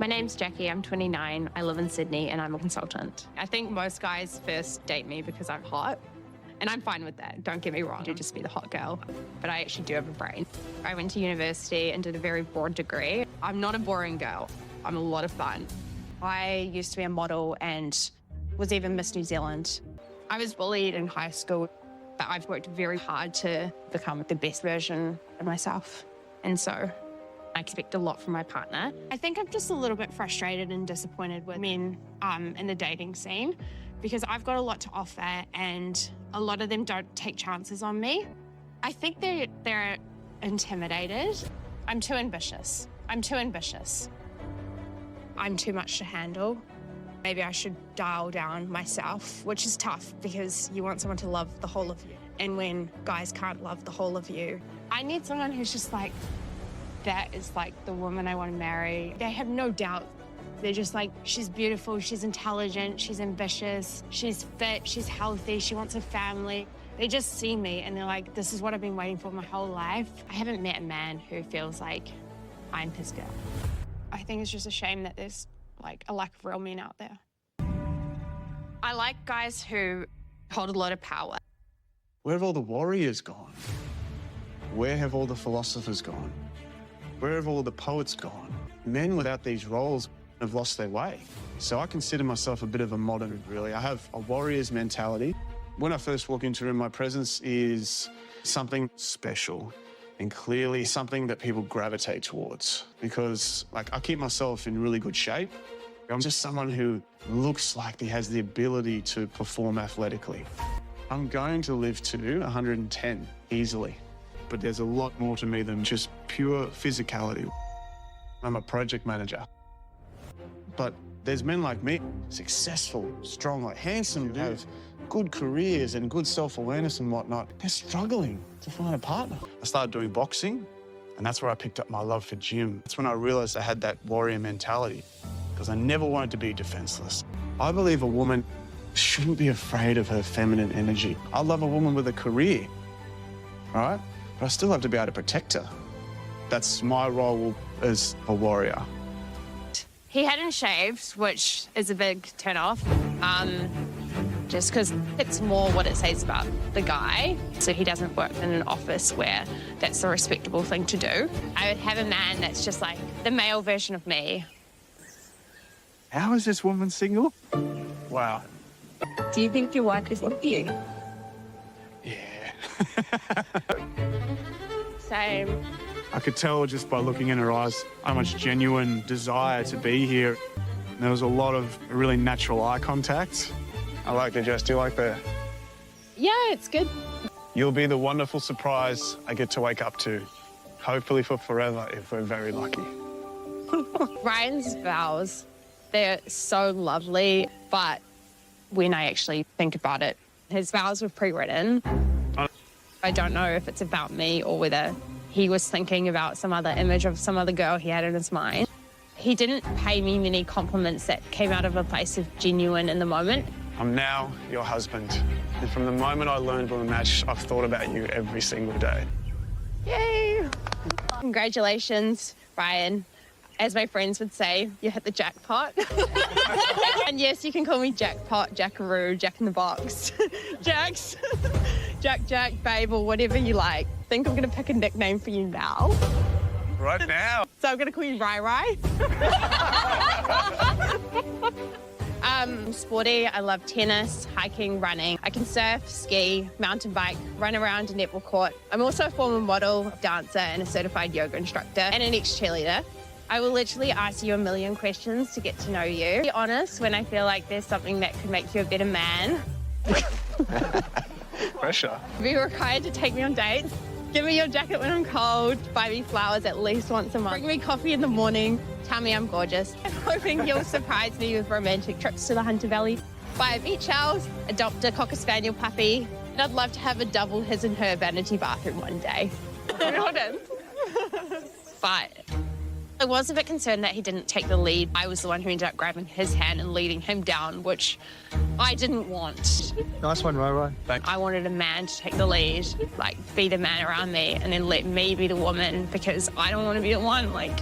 My name's Jacqui, I'm 29, I live in Sydney and I'm a consultant. I think most guys first date me because I'm hot. And I'm fine with that, don't get me wrong, I do just be the hot girl. But I actually do have a brain. I went to university and did a very broad degree. I'm not a boring girl, I'm a lot of fun. I used to be a model and was even Miss New Zealand. I was bullied in high school, but I've worked very hard to become the best version of myself. And so I expect a lot from my partner. I think I'm just a little bit frustrated and disappointed with men in the dating scene because I've got a lot to offer and a lot of them don't take chances on me. I think they're intimidated. I'm too ambitious. I'm too ambitious. I'm too much to handle. Maybe I should dial down myself, which is tough because you want someone to love the whole of you. And when guys can't love the whole of you, I need someone who's just like, that is like the woman I want to marry. They have no doubt. They're just like, she's beautiful, she's intelligent, she's ambitious, she's fit, she's healthy, she wants a family. They just see me and they're like, this is what I've been waiting for my whole life. I haven't met a man who feels like I'm his girl. I think it's just a shame that there's like a lack of real men out there. I like guys who hold a lot of power. Where have all the warriors gone? Where have all the philosophers gone? Where have all the poets gone? Men without these roles have lost their way. So I consider myself a bit of a modern, really. I have a warrior's mentality. When I first walk into a room, my presence is something special and clearly something that people gravitate towards because, like, I keep myself in really good shape. I'm just someone who looks like he has the ability to perform athletically. I'm going to live to 110 easily, but there's a lot more to me than just pure physicality. I'm a project manager. But there's men like me, successful, strong, like handsome, have good careers and good self-awareness and whatnot. They're struggling to find a partner. I started doing boxing, and that's where I picked up my love for gym. That's when I realized I had that warrior mentality, because I never wanted to be defenseless. I believe a woman shouldn't be afraid of her feminine energy. I love a woman with a career, all right? But I still have to be able to protect her. That's my role as a warrior. He hadn't shaved, which is a big turn-off, just because it's more what it says about the guy. So he doesn't work in an office where that's the respectable thing to do. I would have a man that's just like the male version of me. How is this woman single? Wow. Do you think your wife is looking? Yeah. Same. I could tell just by looking in her eyes how much genuine desire to be here. There was a lot of really natural eye contact. I like the dress. Do you like that? Yeah, it's good. You'll be the wonderful surprise I get to wake up to. Hopefully for forever, if we're very lucky. Ryan's vows, they're so lovely, but when I actually think about it, his vows were pre-written. I don't know if it's about me or whether he was thinking about some other image of some other girl he had in his mind. He didn't pay me many compliments that came out of a place of genuine in the moment. I'm now your husband. And from the moment I learned from the match, I've thought about you every single day. Yay! Congratulations, Ryan. As my friends would say, you hit the jackpot. And yes, you can call me Jackpot, Jackaroo, Jack in the Box, Jax, Jack, babe, or whatever you like. I think I'm gonna pick a nickname for you now. Right now? So I'm gonna call you Rai. I'm sporty, I love tennis, hiking, running. I can surf, ski, mountain bike, run around a netball court. I'm also a former model, dancer, and a certified yoga instructor, and an ex-cheerleader. I will literally ask you a million questions to get to know you. Be honest when I feel like there's something that could make you a better man. Pressure. Be required to take me on dates. Give me your jacket when I'm cold. Buy me flowers at least once a month. Bring me coffee in the morning. Tell me I'm gorgeous. I'm hoping you'll surprise me with romantic trips to the Hunter Valley. Buy a beach house, adopt a Cocker Spaniel puppy, and I'd love to have a double his and her vanity bathroom one day. But I was a bit concerned that he didn't take the lead. I was the one who ended up grabbing his hand and leading him down, which I didn't want. Nice one, Rai. Thanks. I wanted a man to take the lead, like be the man around me, and then let me be the woman because I don't want to be the one, like.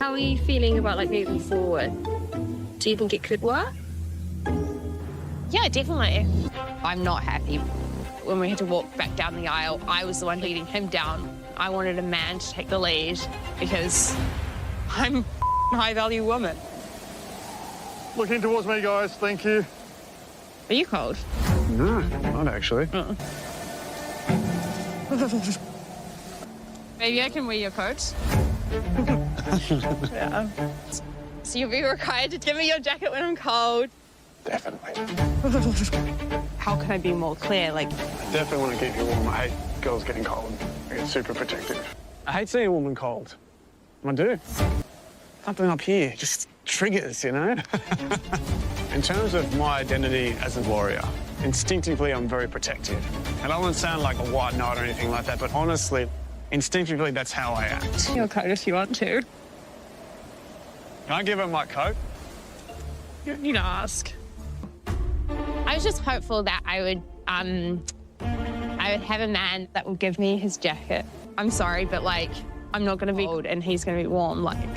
How are you feeling about like moving forward? Do you think it could work? Yeah, definitely. I'm not happy. When we had to walk back down the aisle, I was the one leading him down. I wanted a man to take the lead because I'm a high-value woman. Looking towards me, guys. Thank you. Are you cold? No, not actually. Maybe I can wear your coat. Yeah. So you'll be required to give me your jacket when I'm cold. Definitely. How can I be more clear? Like, I definitely want to keep you warm. I hate girls getting cold. I get super protective. I hate seeing a woman cold. I do. Something up here just triggers, you know? In terms of my identity as a warrior, instinctively I'm very protective. And I won't sound like a white knight or anything like that, but honestly, instinctively that's how I act. your coat if you want to. Can I give her my coat? You don't need to ask. I was just hopeful that I would have a man that will give me his jacket. I'm sorry, but like, I'm not gonna be cold and he's gonna be warm. Like,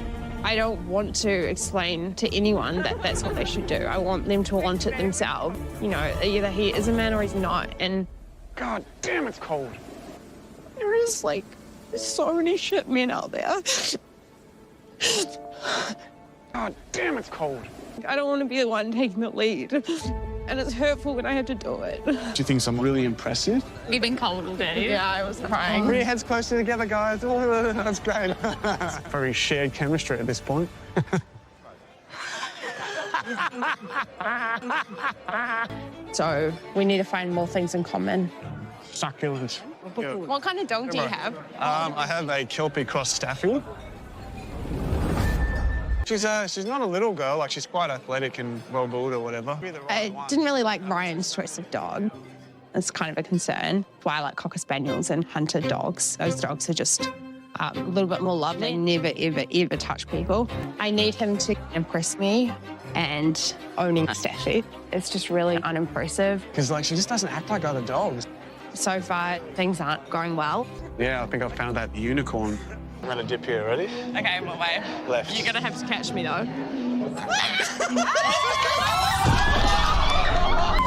I don't want to explain to anyone that that's what they should do. I want them to want it themselves. You know, either he is a man or he's not. And God damn, it's cold. there is like so many shit men out there. God damn, it's cold. I don't want to be the one taking the lead. And it's hurtful when I have to do it. Do you think I'm really impressive? You've been cold all day. Yeah, I was crying. Bring your heads closer together, guys. Oh, that's great. Very shared chemistry at this point. So we need to find more things in common. Succulent. What kind of dog do you have? I have a Kelpie cross Staffy. She's not a little girl, like she's quite athletic and well-built or whatever. I didn't really like Ryan's choice of dog. It's kind of a concern. Why I like Cocker Spaniels and hunter dogs. Those dogs are just a little bit more lovely. They never, ever, ever touch people. I need him to impress me, and owning a Staffy, it's just really unimpressive. Because like she just doesn't act like other dogs. So far, things aren't going well. Yeah, I think I found that unicorn. I'm gonna dip here, ready? Okay, what way? Left. You're gonna have to catch me though.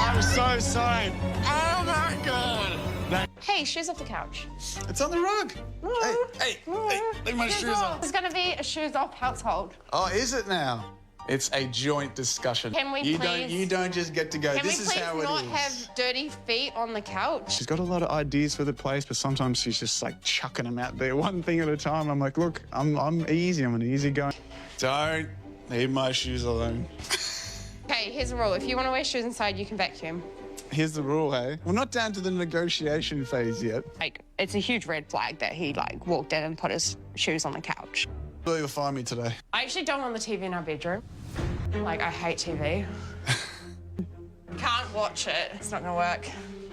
I'm so sorry. Oh my God. Hey, shoes off the couch. It's on the rug. Hey, leave my shoes on. It's gonna be a shoes off household. Oh, is it now? It's a joint discussion. Can we please? You don't just get to go. Can This we is please how it is. not have dirty feet on the couch? She's got a lot of ideas for the place, but sometimes she's just like chucking them out there one thing at a time. I'm like, look, I'm easy. I'm an easy guy. Don't leave my shoes alone. Okay, here's a rule. If you want to wear shoes inside, you can vacuum. Here's the rule, hey? We're not down to the negotiation phase yet. Like, it's a huge red flag that he like walked in and put his shoes on the couch. Will you find me today? I actually don't want the TV in our bedroom. Like, I hate TV. Can't watch it. It's not gonna work.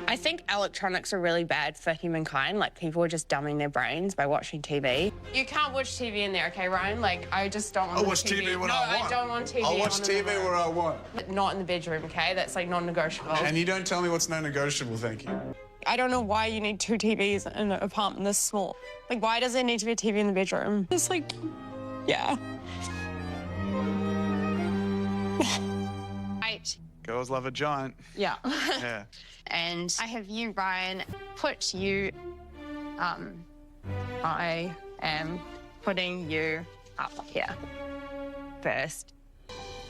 I think electronics are really bad for humankind. Like, people are just dumbing their brains by watching TV. You can't watch TV in there, okay, Ryan? Like, I just don't want I'll the watch TV when no, I want. I don't want TV. I'll watch on TV in the room. where I want. But not in the bedroom, okay? That's like non-negotiable. And you don't tell me what's non-negotiable, thank you. I don't know why you need 2 TVs in an apartment this small. Like, why does there need to be a TV in the bedroom? It's like, yeah. Right. Girls love a giant. Yeah. Yeah. And I have you, Ryan, put you, I am putting you up here first.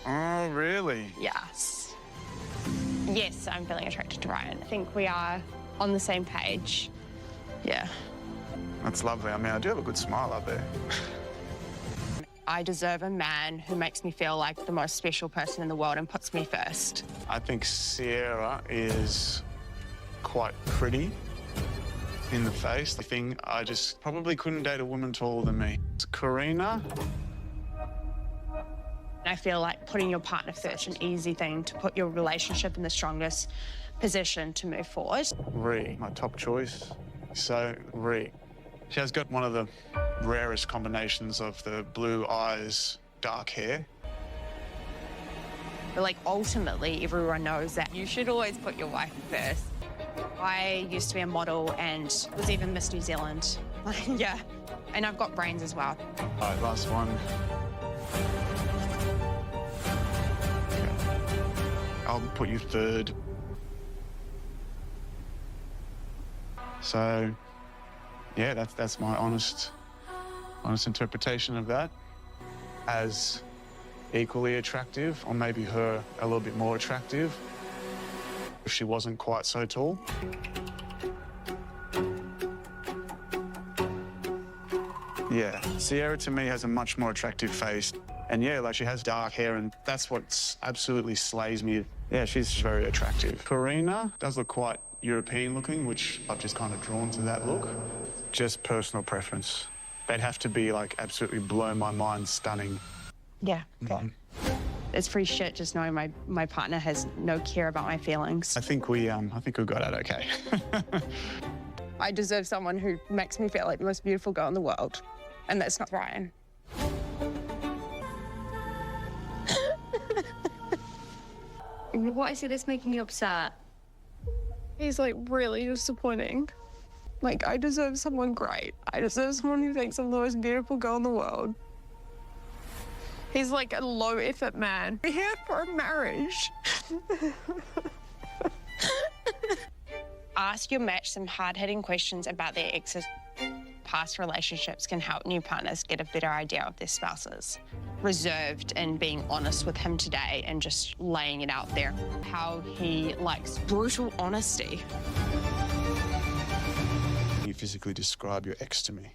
Oh, really? Yes. Yes, I'm feeling attracted to Ryan. I think we are on the same page. Yeah. That's lovely. I mean, I do have a good smile up there. I deserve a man who makes me feel like the most special person in the world and puts me first. I think Sierra is quite pretty in the face. The thing, I just probably couldn't date a woman taller than me. It's Karina. I feel like putting your partner first is an easy thing to put your relationship in the strongest position to move forward. Ree, my top choice. So, Ree. She has got one of the rarest combinations of the blue eyes, dark hair. But like ultimately, everyone knows that you should always put your wife first. I used to be a model and was even Miss New Zealand. Yeah, And I've got brains as well. All right, last one. Okay. I'll put you third. So, yeah, that's my honest interpretation of that. As equally attractive, or maybe her a little bit more attractive, if she wasn't quite so tall. Yeah, Sierra to me has a much more attractive face. And yeah, like she has dark hair and that's what absolutely slays me. Yeah, she's very attractive. Karina does look quite European looking, which I've just kind of drawn to that look. Just personal preference. They'd have to be like absolutely blow my mind stunning. Yeah, okay. It's pretty shit just knowing my partner has no care about my feelings. I think we got out okay. I deserve someone who makes me feel like the most beautiful girl in the world. And that's not Ryan. What is it that's making you upset? He's like really disappointing. Like, I deserve someone great. I deserve someone who thinks I'm the most beautiful girl in the world. He's like a low effort man. We're here for a marriage. Ask your match some hard-hitting questions about their exes. Past relationships can help new partners get a better idea of their spouses. Reserved and being honest with him today and just laying it out there. How he likes brutal honesty. You physically describe your ex to me.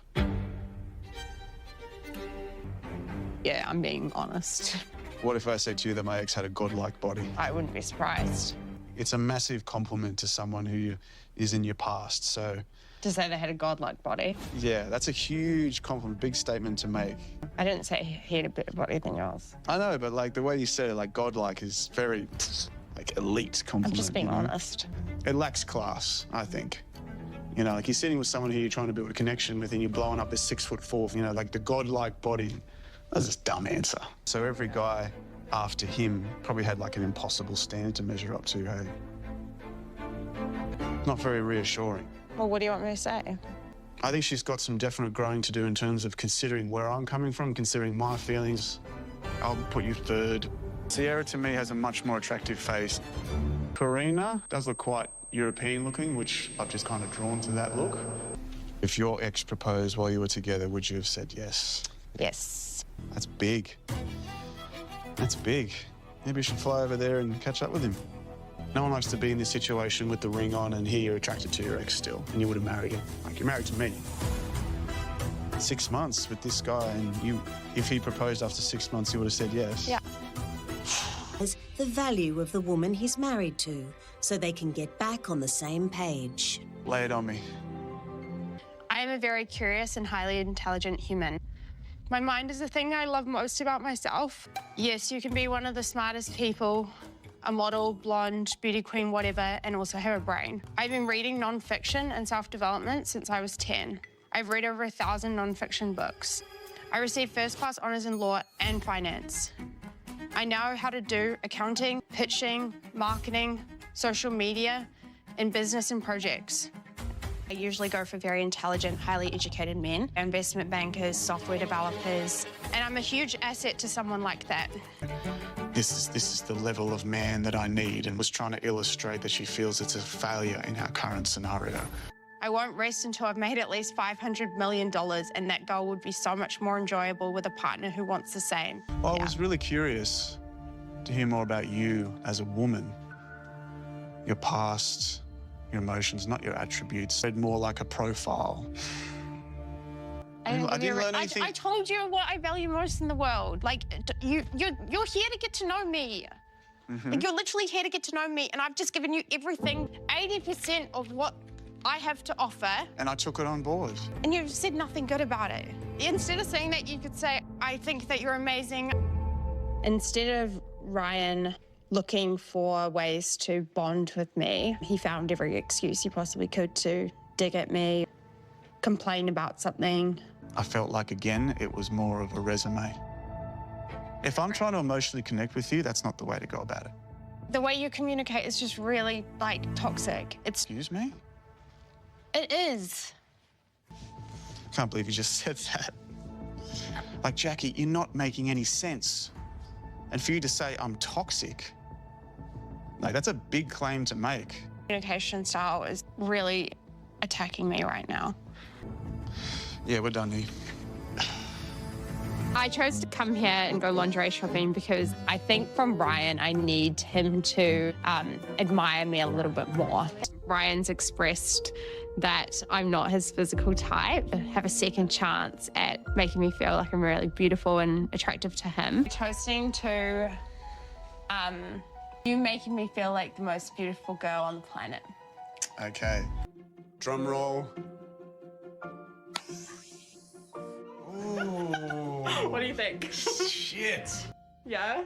Yeah, I'm being honest. What if I said to you that my ex had a godlike body? I wouldn't be surprised. It's a massive compliment to someone who is in your past, so... To say they had a godlike body. Yeah, that's a huge compliment, big statement to make. I didn't say he had a better body than yours. I know, but like the way you said it, like godlike is very, like elite compliment. I'm just being you know? honest. It lacks class, I think. You know, like you're sitting with someone who you're trying to build a connection with and you're blowing up this 6'4", you know, like the godlike body. That's just a dumb answer. So every guy after him probably had like an impossible standard to measure up to, hey? Not very reassuring. Well, what do you want me to say? I think she's got some definite growing to do in terms of considering where I'm coming from, considering my feelings. I'll put you third. Sierra to me has a much more attractive face. Karina does look quite European looking, which I've just kind of drawn to that look. If your ex proposed while you were together, would you have said yes? Yes. That's big. That's big. Maybe you should fly over there and catch up with him. No one likes to be in this situation with the ring on and here you're attracted to your ex still, and you would have married him. Like, you're married to me. 6 months with this guy, and if he proposed after 6 months, you would have said yes. Yeah. The value of the woman he's married to, so they can get back on the same page. Lay it on me. I am a very curious and highly intelligent human. My mind is the thing I love most about myself. Yes, you can be one of the smartest people, a model, blonde, beauty queen, whatever, and also have a brain. I've been reading non-fiction and self-development since I was 10. I've read over 1,000 non-fiction books. I received first-class honors in law and finance. I know how to do accounting, pitching, marketing, social media, and business and projects. I usually go for very intelligent, highly educated men, investment bankers, software developers, and I'm a huge asset to someone like that. This is the level of man that I need, and was trying to illustrate that she feels it's a failure in our current scenario. I won't rest until I've made at least $500 million, and that goal would be so much more enjoyable with a partner who wants the same. Well, I was really curious to hear more about you as a woman, your past, your emotions, not your attributes. Read more like a profile. I didn't learn anything. I told you what I value most in the world. Like, you're here to get to know me. Like, you're literally here to get to know me, and I've just given you everything, 80% of what I have to offer. And I took it on board. And you've said nothing good about it. Instead of saying that, you could say, I think that you're amazing. Instead of Ryan looking for ways to bond with me, he found every excuse he possibly could to dig at me, complain about something. I felt like, again, it was more of a resume. If I'm trying to emotionally connect with you, that's not the way to go about it. The way you communicate is just really, like, toxic. Excuse me? It is. Can't believe you just said that. Like, Jacqui, you're not making any sense. And for you to say I'm toxic, like, that's a big claim to make. Communication style is really attacking me right now. Yeah, we're done here. I chose to come here and go lingerie shopping because I think from Ryan, I need him to admire me a little bit more. Ryan's expressed that I'm not his physical type. Have a second chance at making me feel like I'm really beautiful and attractive to him. Toasting to you making me feel like the most beautiful girl on the planet. Okay. Drum roll. Ooh. What do you think? Shit. Yeah?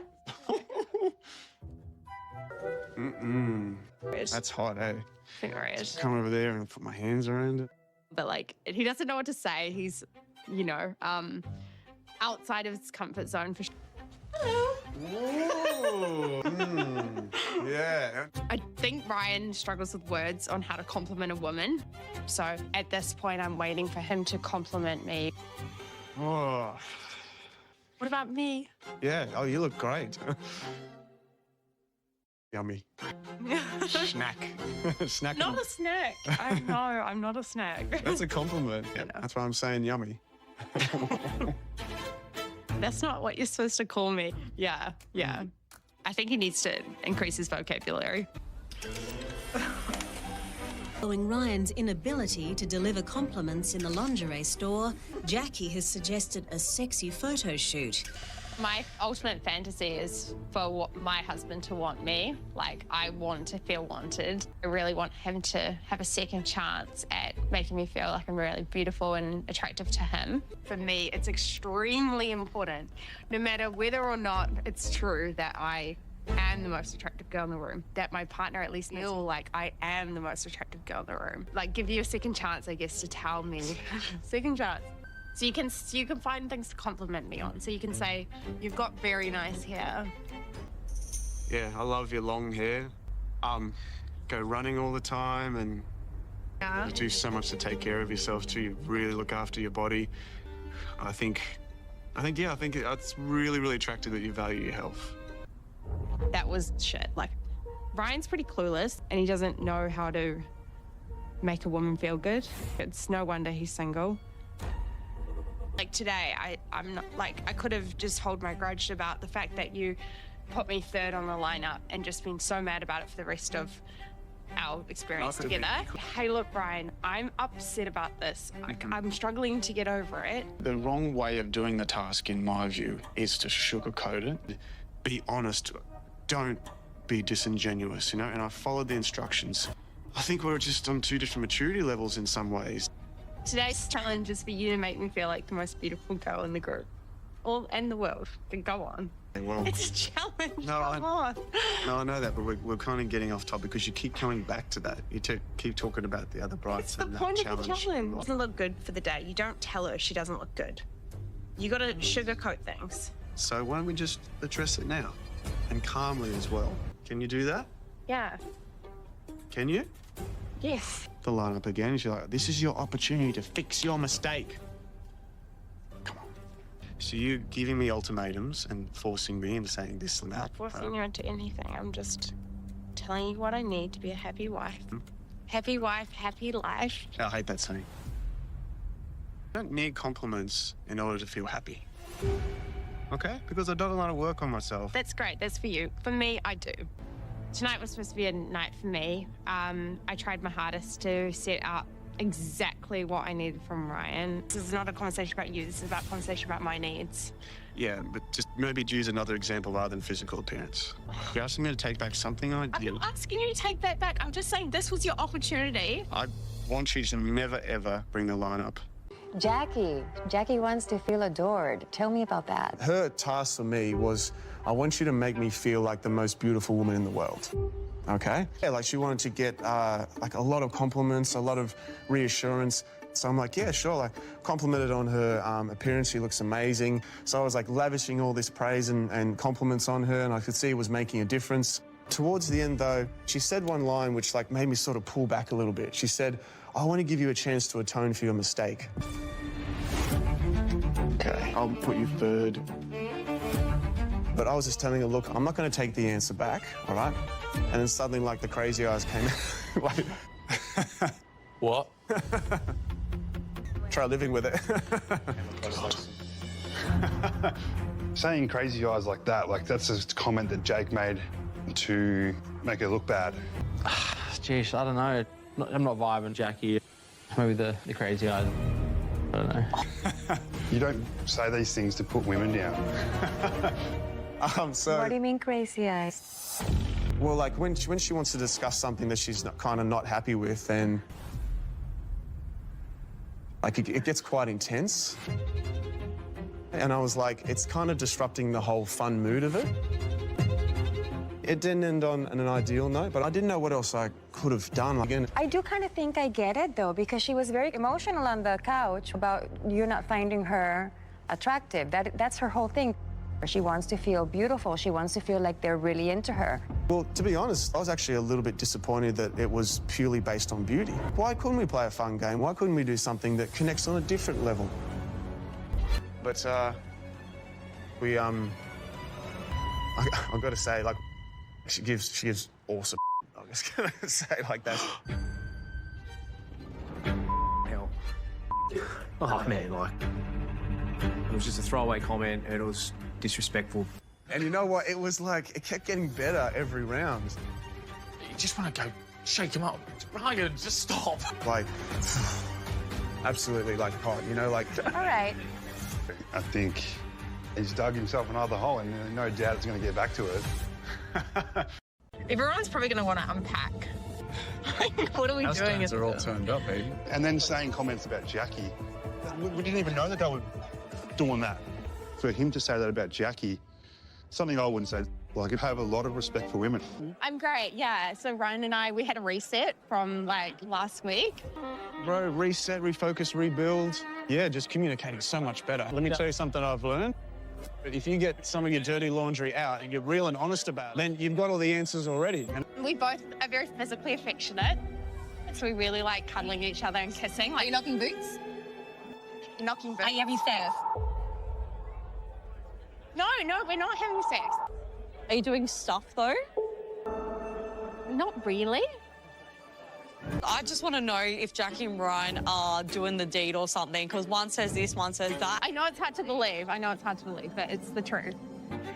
That's hot, eh? Fingerish. Come over there and put my hands around it. But like, he doesn't know what to say. He's, you know, outside of his comfort zone for sure. Ooh. Yeah. I think Ryan struggles with words on how to compliment a woman. So at this point, I'm waiting for him to compliment me. Oh. What about me? Yeah. Oh, you look great. Yummy. Snack. Snack. Not a snack. I know, I'm not a snack. That's a compliment. Yeah, that's why I'm saying yummy. That's not what you're supposed to call me. Yeah. I think he needs to increase his vocabulary. Following Ryan's inability to deliver compliments in the lingerie store, Jacqui has suggested a sexy photo shoot. My ultimate fantasy is for my husband to want me. Like, I want to feel wanted. I really want him to have a second chance at making me feel like I'm really beautiful and attractive to him. For me, it's extremely important, no matter whether or not it's true that I am the most attractive girl in the room, that my partner at least feel like I am the most attractive girl in the room. Like, give you a second chance, I guess, to tell me. Second chance. So you can find things to compliment me on. So you can say, you've got very nice hair. Yeah, I love your long hair. Go running all the time, and you do so much to take care of yourself too. You really look after your body. I think it's really, really attractive that you value your health. That was shit. Like, Ryan's pretty clueless and he doesn't know how to make a woman feel good. It's no wonder he's single. Like today, I'm not, like, I could have just held my grudge about the fact that you put me third on the lineup and just been so mad about it for the rest of our experience together. Hey, look, Ryan, I'm upset about this. I'm struggling to get over it. The wrong way of doing the task, in my view, is to sugarcoat it. Be honest. Don't be disingenuous, you know? And I followed the instructions. I think we're just on two different maturity levels in some ways. Today's challenge is for you to make me feel like the most beautiful girl in the group. And the world. Then go on. Well, it's a challenge. No, I know that, but we're kind of getting off topic because you keep coming back to that. You keep talking about the other brides and that challenge. It's the point of the challenge. It doesn't look good for the day. You don't tell her she doesn't look good. You got to sugarcoat things. So why don't we just address it now? And calmly as well. Can you do that? Yeah. Can you? Yes. The lineup again. She's like, this is your opportunity to fix your mistake. Come on. So you giving me ultimatums and forcing me into saying this and that. I'm not forcing you into anything. I'm just telling you what I need to be a happy wife. Happy wife, happy life. I hate that saying. I don't need compliments in order to feel happy. Okay? Because I've done a lot of work on myself. That's great. That's for you. For me, I do. Tonight was supposed to be a night for me. I tried my hardest to set up exactly what I needed from Ryan. This is not a conversation about you. This is about a conversation about my needs. Yeah, but just maybe use another example rather than physical appearance. You're asking me to take back something I did. I'm not asking you to take that back. I'm just saying this was your opportunity. I want you to never, ever bring the line up. Jacqui wants to feel adored. Tell me about that. Her task for me was, I want you to make me feel like the most beautiful woman in the world. Okay? Yeah, like she wanted to get like a lot of compliments, a lot of reassurance. So I'm like, yeah, sure. Like, complimented on her appearance. She looks amazing. So I was like lavishing all this praise and compliments on her, and I could see it was making a difference. Towards the end, though, she said one line which like made me sort of pull back a little bit. She said, I want to give you a chance to atone for your mistake. I'll put you third. But I was just telling her, look, I'm not going to take the answer back, all right? And then suddenly, like, the crazy eyes came out. Like, what? try living with it. Saying crazy eyes like that, like, that's a comment that Jake made to make her look bad. Jeez, I don't know. I'm not vibing Jacqui. Maybe the crazy eyes. I don't know. You don't say these things to put women down. So, What do you mean crazy eyes? well, like, when she wants to discuss something that she's kind of not happy with, then, like, it gets quite intense. And I was like, it's kind of disrupting the whole fun mood of it. It didn't end on an ideal note, but I didn't know what else I could have done. Again, I do kind of think I get it, though, because she was very emotional on the couch about you not finding her attractive. That's her whole thing. She wants to feel beautiful. She wants to feel like they're really into her. well, to be honest, I was actually a little bit disappointed that it was purely based on beauty. Why couldn't we play a fun game? Why couldn't we do something that connects on a different level? But we I've got to say, like, she gives awesome. I'm just gonna say it like that. Hell. Oh, man, like, it was just a throwaway comment and it was disrespectful. And you know what? It was like, it kept getting better every round. You just want to go shake him up. Ryan, just stop. Like, absolutely, like, hot, you know, like... All right. I think he's dug himself another hole, and no doubt it's going to get back to it. Everyone's probably going to want to unpack. What are we doing? Are all turned up, baby. And then saying comments about Jacqui. We didn't even know that they were doing that. For him to say that about Jacqui, something I wouldn't say. Like, I have a lot of respect for women. I'm great, yeah. So Ryan and I, we had a reset from, like, last week. Bro, reset, refocus, rebuild. Yeah, just communicating so much better. Let me tell you something I've learned. But if you get some of your dirty laundry out and you're real and honest about it, then you've got all the answers already. And We both are very physically affectionate. So we really like cuddling each other and kissing. Like, Are you knocking boots? knocking boots. Are you having sex? No, we're not having sex. Are you doing stuff, though? Not really. I just want to know if Jacqui and Ryan are doing the deed or something, because one says this, one says that. I know it's hard to believe. But it's the truth.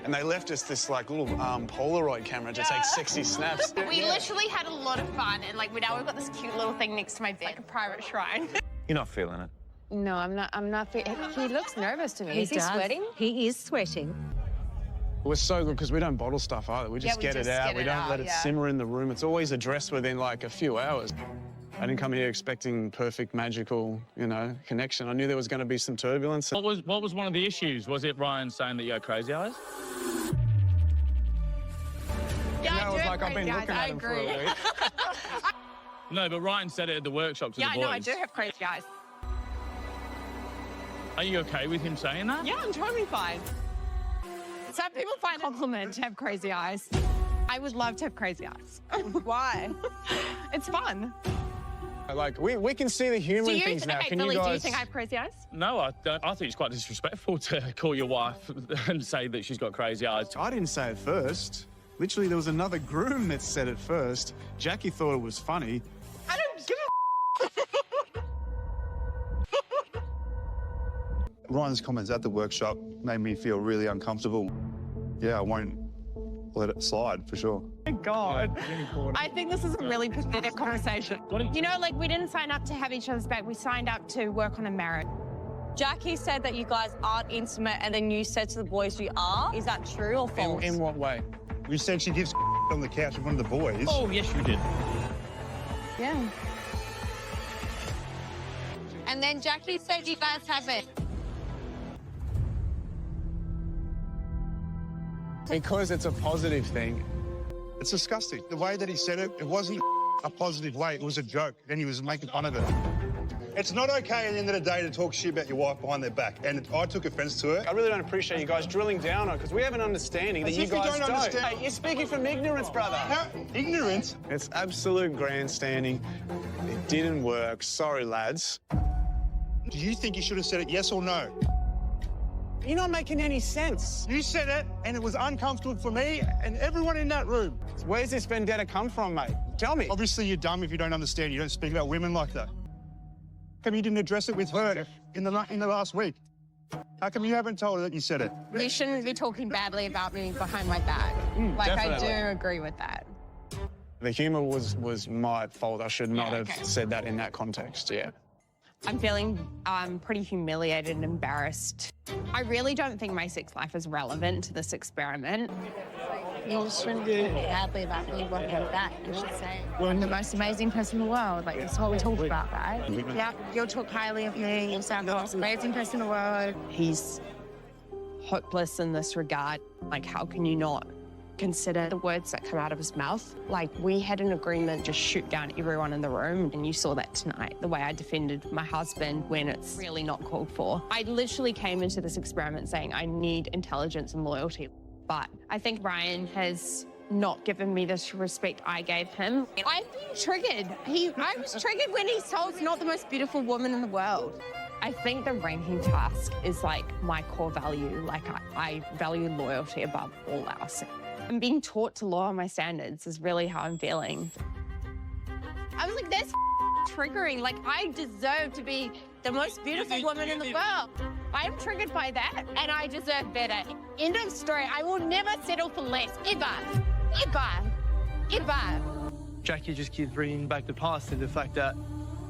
And they left us this, like, little Polaroid camera to take sexy snaps. We literally had a lot of fun, and, like, now we've got this cute little thing next to my bed, like a private shrine. You're not feeling it. No, I'm not. He looks nervous to me. Is he sweating? He is sweating. We're so good because we don't bottle stuff either. We just get it out. We don't let it simmer in the room. It's always addressed within, like, a few hours. I didn't come here expecting perfect, magical, you know, connection. I knew there was going to be some turbulence. What was one of the issues? Was it Ryan saying that you had crazy eyes? Yeah, I was like, I've been looking at him for a week. No, but Ryan said it at the workshop to the boys. Yeah, I know, I do have crazy eyes. Are you okay with him saying that? Yeah, I'm totally fine. Some people find it a compliment to have crazy eyes. I would love to have crazy eyes. Why? It's fun. Like, we can see the humor in things now. Can Billy, you guys... do you think I have crazy eyes? No, I think it's quite disrespectful to call your wife and say that she's got crazy eyes. I didn't say it first. Literally, there was another groom that said it first. Jacqui thought it was funny. I don't give a Ryan's comments at the workshop made me feel really uncomfortable. Yeah, I won't let it slide, for sure. Oh, God. I think this is a really pathetic conversation. You know, like, we didn't sign up to have each other's back. We signed up to work on a marriage. Jacqui said that you guys aren't intimate, and then you said to the boys you are. Is that true or false? In what way? You said she gives on the couch in front of the boys. Oh, yes, you did. Yeah. And then Jacqui said you guys have it. Because it's a positive thing. It's disgusting. The way that he said it, it wasn't a positive way. It was a joke. Then he was making fun of it. It's not okay at the end of the day to talk shit about your wife behind their back. And I took offence to it. I really don't appreciate you guys drilling down on it, because we have an understanding that you guys don't. Understand. Hey, you're speaking from ignorance, brother. How? Ignorance? It's absolute grandstanding. It didn't work. Sorry, lads. Do you think you should have said it yes or no? You're not making any sense. You said it, and it was uncomfortable for me and everyone in that room. Where's this vendetta come from, mate? Tell me. Obviously, you're dumb if you don't understand. You don't speak about women like that. How come you didn't address it with her in the last week? How come you haven't told her that you said it? You shouldn't be talking badly about me behind my back. Like, definitely. I do agree with that. The humour was my fault. I should not have said that in that context, yeah. I'm feeling pretty humiliated and embarrassed. I really don't think my sex life is relevant to this experiment. You shouldn't be badly about me behind back, you should say. We're the most amazing person in the world. Like, that's what we talk about, right? Yeah, you'll talk highly of me. You sound the most amazing person in the world. He's hopeless in this regard. Like, how can you not consider the words that come out of his mouth? Like, we had an agreement to shoot down everyone in the room, and you saw that tonight, the way I defended my husband when it's really not called for. I literally came into this experiment saying I need intelligence and loyalty, but I think Ryan has not given me this respect I gave him. I've been triggered. I was triggered when he told us not the most beautiful woman in the world. I think the ranking task is like my core value. Like, I value loyalty above all else. And being taught to lower my standards is really how I'm feeling. I was like, that's triggering. Like, I deserve to be the most beautiful woman in the world. I am triggered by that, and I deserve better. End of story. I will never settle for less, ever, ever, ever. Jacqui just keeps bringing back the past and the fact that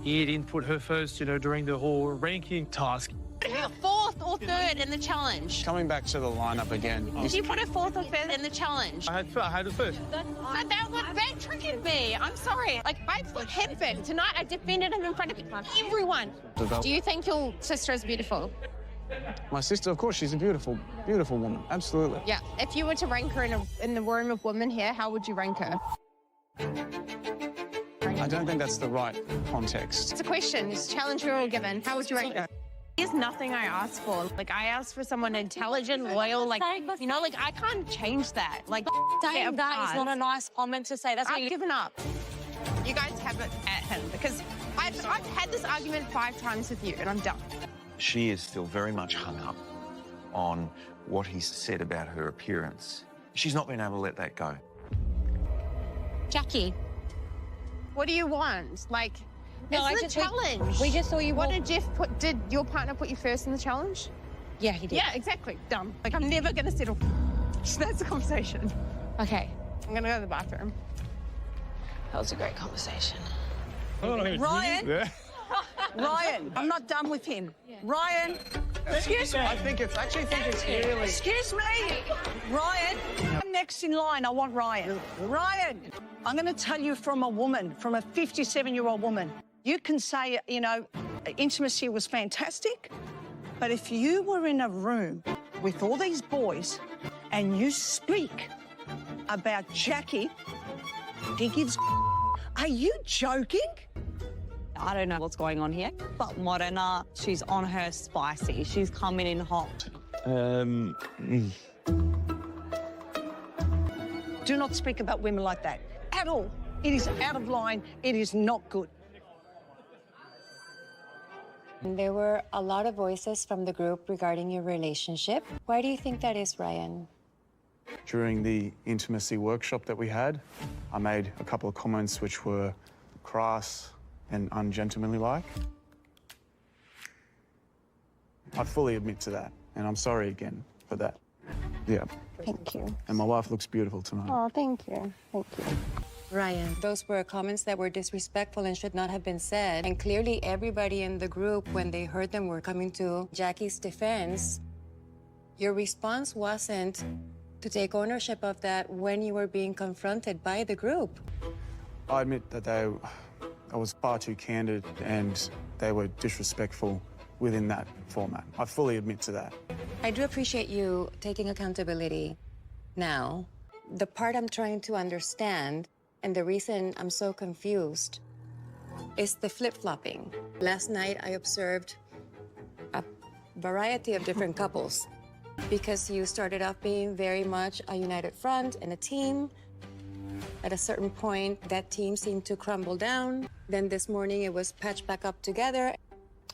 he didn't put her first, you know, during the whole ranking task. Her fourth or third in the challenge. Coming back to the lineup again. Did you put her fourth or fifth in the challenge? I had it first. But that triggered me. I'm sorry. Like, I put him first. Tonight, I defended him in front of everyone. Do you think your sister is beautiful? My sister, of course, she's a beautiful, beautiful woman. Absolutely. Yeah. If you were to rank her in the room of women here, how would you rank her? I don't think that's the right context. It's a question. It's a challenge we're all given. How would you rank her? There's nothing I asked for. Like, I asked for someone intelligent, loyal, like, you know, like, I can't change that. Like, Saying that is not a nice comment to say. That's I've given up. You guys have it at him, because I've had this argument 5 times with you, and I'm done. She is still very much hung up on what he said about her appearance. She's not been able to let that go. Jacqui. What do you want? Like, No, it's a challenge. We just saw you What walk. did Jeff put? Did your partner put you first in the challenge? Yeah, he did. Yeah, exactly. Dumb. Like, I'm never going to settle. So that's the conversation. Okay. I'm going to go to the bathroom. That was a great conversation. Ryan? Yeah. Ryan, I'm not done with him. Ryan, excuse me. I actually think it's really... Excuse me. Ryan, I'm next in line. I want Ryan. Ryan, I'm going to tell you from a woman, from a 57-year-old woman. You can say, you know, intimacy was fantastic, but if you were in a room with all these boys and you speak about Jacqui, he gives... Are you joking? I don't know what's going on here, but Modena, she's on her spicy. She's coming in hot. Do not speak about women like that at all. It is out of line. It is not good. There were a lot of voices from the group regarding your relationship. Why do you think that is, Ryan? During the intimacy workshop that we had, I made a couple of comments which were crass and ungentlemanly-like. I fully admit to that, and I'm sorry again for that. Yeah. Thank you. And my wife looks beautiful tonight. Oh, thank you. Thank you. Ryan, those were comments that were disrespectful and should not have been said. And clearly everybody in the group, when they heard them, were coming to Jacqui's defense. Your response wasn't to take ownership of that when you were being confronted by the group. I admit that I was far too candid and they were disrespectful within that format. I fully admit to that. I do appreciate you taking accountability now. The part I'm trying to understand, and the reason I'm so confused, is the flip-flopping. Last night, I observed a variety of different couples because you started off being very much a united front and a team. At a certain point, that team seemed to crumble down. Then this morning, it was patched back up together.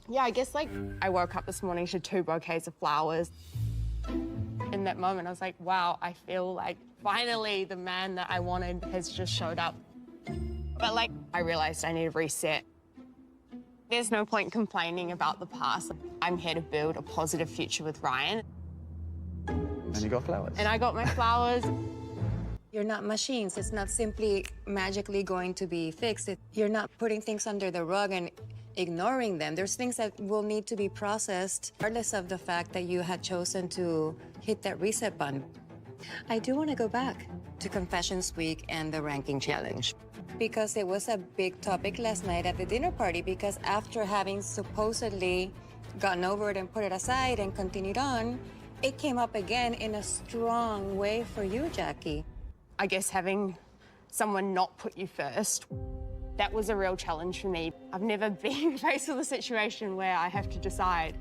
Yeah, I guess, like, I woke up this morning to 2 bouquets of flowers. In that moment, I was like, wow, I feel like finally the man that I wanted has just showed up. But like, I realized I need to reset. There's no point complaining about the past. I'm here to build a positive future with Ryan. And you got flowers. And I got my flowers. You're not machines. It's not simply magically going to be fixed. You're not putting things under the rug and ignoring them. There's things that will need to be processed, regardless of the fact that you had chosen to hit that reset button. I do want to go back to Confessions Week and the ranking challenge, because it was a big topic last night at the dinner party, because after having supposedly gotten over it and put it aside and continued on, it came up again in a strong way for you, Jacqui. I guess having someone not put you first, that was a real challenge for me. I've never been faced with a situation where I have to decide,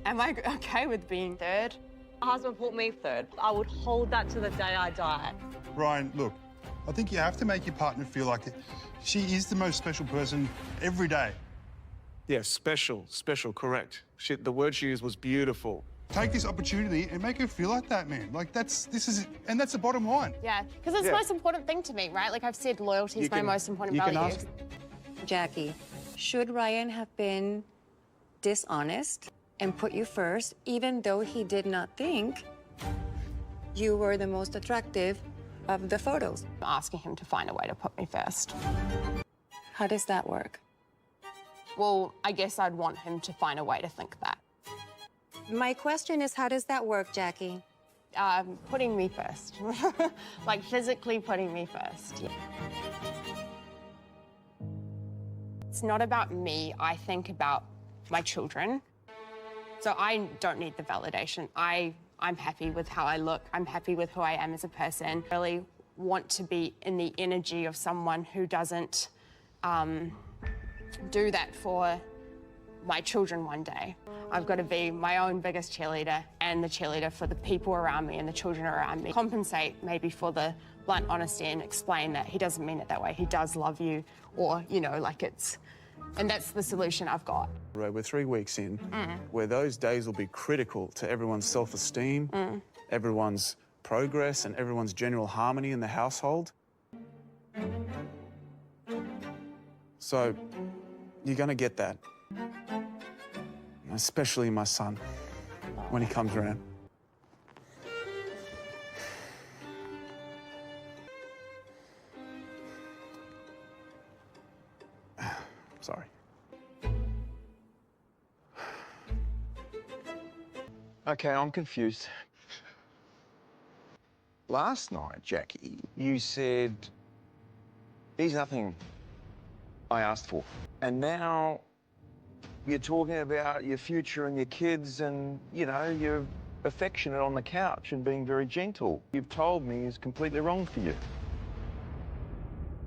am I okay with being third? My husband put me third. I would hold that to the day I die. Ryan, look, I think you have to make your partner feel like it. She is the most special person every day. Yeah, special, correct. The word she used was beautiful. Take this opportunity and make her feel like that, man. Like, that's the bottom line. Yeah, because it's the most important thing to me, right? Like I've said, loyalty is my most important value. Jacqui, should Ryan have been dishonest and put you first, even though he did not think you were the most attractive of the photos? I'm asking him to find a way to put me first. How does that work? Well, I guess I'd want him to find a way to think that. My question is, how does that work, Jacqui? Putting me first. Like physically putting me first. Yeah. It's not about me. I think about my children. So I don't need the validation. I'm happy with how I look. I'm happy with who I am as a person. I really want to be in the energy of someone who doesn't do that for my children one day. I've got to be my own biggest cheerleader and the cheerleader for the people around me and the children around me. Compensate maybe for the blunt honesty and explain that he doesn't mean it that way. He does love you, or, you know, like it's... And that's the solution I've got. We're 3 weeks in, where those days will be critical to everyone's self-esteem, everyone's progress, and everyone's general harmony in the household. So, you're gonna get that. Especially my son, when he comes around. Sorry. Okay, I'm confused. Last night, Jacqui, you said, he's nothing I asked for. And now you're talking about your future and your kids and, you know, you're affectionate on the couch and being very gentle. You've told me is completely wrong for you.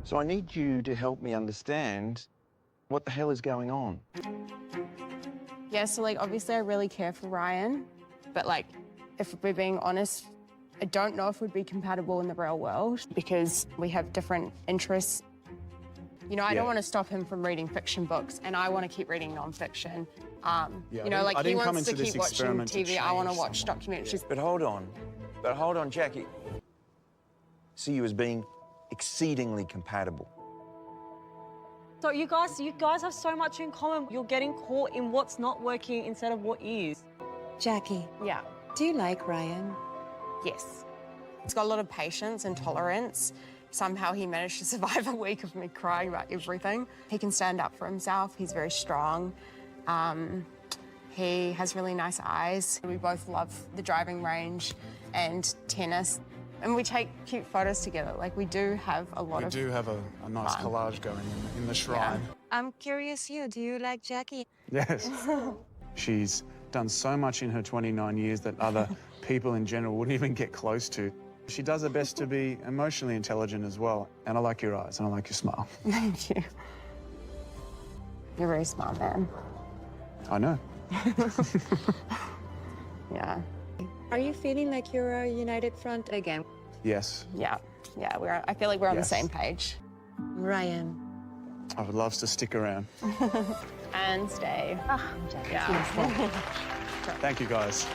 So I need you to help me understand what the hell is going on. Yeah, so, like, obviously I really care for Ryan, but, like, if we're being honest, I don't know if we'd be compatible in the real world because we have different interests. You know, I don't want to stop him from reading fiction books, and I want to keep reading non-fiction. You know, like, he wants to keep watching TV, I want to watch documentaries. But hold on, Jacqui. See you as being exceedingly compatible. So you guys have so much in common. You're getting caught in what's not working instead of what is. Jacqui. Yeah. Do you like Ryan? Yes. He's got a lot of patience and tolerance. Somehow he managed to survive a week of me crying about everything. He can stand up for himself. He's very strong. He has really nice eyes. We both love the driving range and tennis. And we take cute photos together. Like, we do have a lot of We do have a nice fun. collage going in the shrine. Yeah. I'm curious, do you like Jacqui? Yes. She's done so much in her 29 years that other people in general wouldn't even get close to. She does her best to be emotionally intelligent as well. And I like your eyes and I like your smile. Thank you. You're a very smart man. I know. Yeah. Are you feeling like you're a united front again? Yes. Yeah. I feel like we're on the same page. Ryan. I would love to stick around. And stay. Jacqui. Yeah. Thank you, guys.